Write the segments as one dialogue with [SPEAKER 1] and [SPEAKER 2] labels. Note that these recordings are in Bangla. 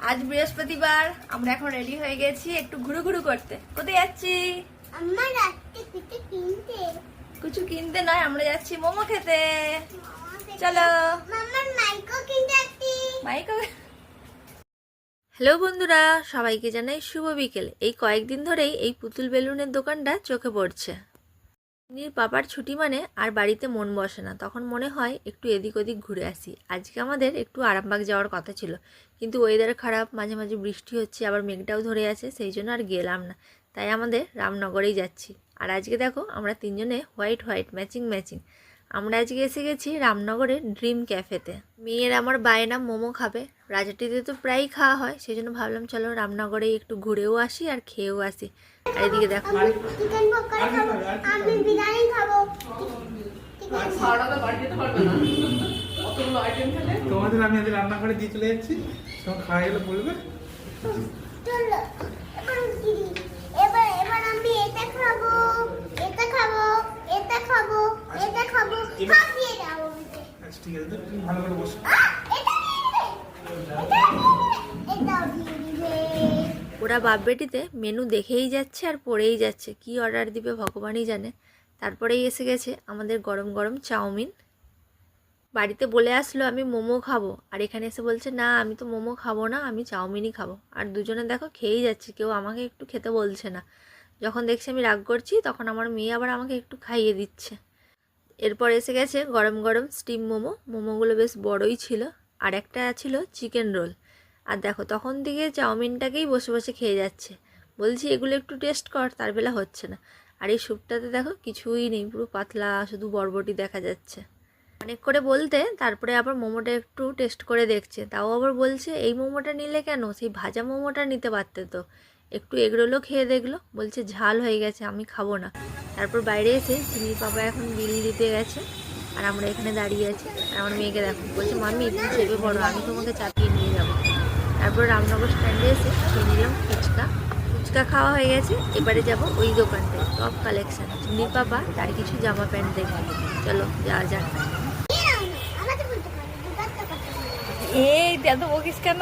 [SPEAKER 1] আজ বৃহস্পতিবার, আমরা এখন রেডি হয়ে গেছি একটু ঘুরু করতে। কোথায় যাচ্ছি?
[SPEAKER 2] আমার রাতে কিছু কিনতে।
[SPEAKER 1] কিছু কিনতে নয়, আমরা যাচ্ছি মোমো খেতে। চলো
[SPEAKER 2] মামার মাইকো কিনতে যাচ্ছি।
[SPEAKER 1] মাইকো। হ্যালো বন্ধুরা, সবাইকে জানাই শুভ বিকেল। এই কয়েকদিন ধরেই এই পুতুল বেলুনের দোকানটা চোখে পড়ছে। নির পাপার ছুটি মানে আর বাড়িতে মন বসে না, তখন মনে হয় একটু এদিক ওদিক ঘুরে আসি। আজকে আমাদের একটু আরামবাগ যাওয়ার কথা ছিল, কিন্তু ওয়েদার খারাপ, মাঝে মাঝে বৃষ্টি হচ্ছে, আবার মেঘটাও ধরে আছে, সেই জন্য আর গেলাম না। তাই আমাদের রামনগরেই যাচ্ছি। আর আজকে দেখো আমরা তিনজনে হোয়াইট ম্যাচিং। আমরা আজকে এসে গেছি রামনগরের ড্রিম ক্যাফেতে। মেয়ের আমার বায়না মোমো খাবে, রাজাটিতে তো প্রায়ই খাওয়া হয়, সেই জন্য ভাবলাম চলো রামনগরেই একটু ঘুরেও আসি আর খেয়েও আসি। আর এদিকে দেখো
[SPEAKER 2] চিকেন পকোড়া খাবো, আমি বিরিয়ানি খাবো।
[SPEAKER 3] তোমাদের আমি আজ রান্না করে দিয়ে চলে যাচ্ছি, তোমার খাওয়া গেলে বলবে।
[SPEAKER 2] চলো এখন কিরি। এবার আমি এটা খাবো, এটা খাবো, এটা খাবো, এটা খাবো, সব দিয়ে দাও আমাকে।
[SPEAKER 3] আচ্ছা ঠিক আছে, তুমি ভালো করে বসো।
[SPEAKER 2] এটা দিয়ে দিবে, এটা দিয়ে দিবে।
[SPEAKER 1] ওরা বাপ বেটিতে মেনু দেখেই যাচ্ছে আর পড়েই যাচ্ছে, কি অর্ডার দিবে ভগবানই জানে। তারপরেই এসে গেছে আমাদের গরম গরম চাউমিন। বাড়িতে বলে আসলো আমি মোমো খাবো, আর এখানে এসে বলছে না আমি তো মোমো খাবো না, আমি চাউমিনই খাবো। আর দুজনে দেখো খেয়েই যাচ্ছে, কেউ আমাকে একটু খেতে বলছে না। যখন দেখছি আমি রাগ করছি, তখন আমার মেয়ে আবার আমাকে একটু খাইয়ে দিচ্ছে। এরপর এসে গেছে গরম গরম স্টিম মোমোগুলো বেশ বড়ই ছিল, আর একটা ছিল চিকেন রোল। আর দেখো তখন থেকে চাউমিনটাকেই বসে বসে খেয়ে যাচ্ছে। বলছি এগুলো একটু টেস্ট কর, তার বেলা হচ্ছে না। আর এই স্যুপটাতে দেখো কিছুই নেই, পুরো পাতলা, শুধু বরবটি দেখা যাচ্ছে। অনেক করে বলতে তারপরে আবার মোমোটা একটু টেস্ট করে দেখছে, তাও আবার বলছে এই মোমোটা নিলে কেন, সেই ভাজা মোমোটা নিতে পারতে তো। একটু এগরোলও খেয়ে দেখলো, বলছে ঝাল হয়ে গেছে, আমি খাবো না। তারপর বাইরে এসে সিমির পাপা এখন বিল দিতে গেছে, আর আমরা এখানে দাঁড়িয়ে আছি। আর আমার মেয়েকে দেখো বলছে মাম্মি তুমি চেপে পড়ো, আমি তোমাকে চাপিয়ে নিয়ে যাবো। তারপর রামনগর স্ট্যান্ডে এসে খেয়ে নিলাম ফুচকা খাওয়া হয়ে গেছে। এবারে যাব ওই দোকানটায়, টপ কালেকশন। সিমির পাপা তার কিছু জামা প্যান্ট দেখবে, চলো যাওয়া যাক।
[SPEAKER 2] আমাদের বলতে পারো, দুবারটা কথা বলো।
[SPEAKER 1] এই এত বকিস কেন?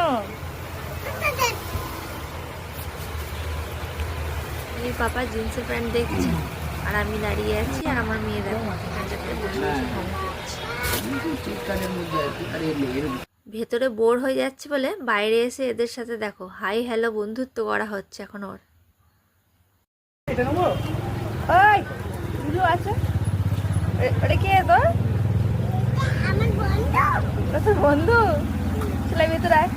[SPEAKER 1] সিমির পাপা জিন্সের প্যান্ট দেখছে, আর আমি দাঁড়িয়ে আছি, আর আমার মেয়ে দেখো এখানটাতে বসে বসে ঢং করছে। ভেতরে বোর হয়ে যাচ্ছে বলে বাইরে এসে এদের সাথে দেখো হাই হ্যালো বন্ধুত্ব করা হচ্ছে এখন ওর।
[SPEAKER 3] এটা নেবো।
[SPEAKER 1] ওই দুলু আছে, ওটা কে তোর?
[SPEAKER 2] আমার বন্ধু।
[SPEAKER 1] ওটা তোর বন্ধু? চলে ভেতরে আয়।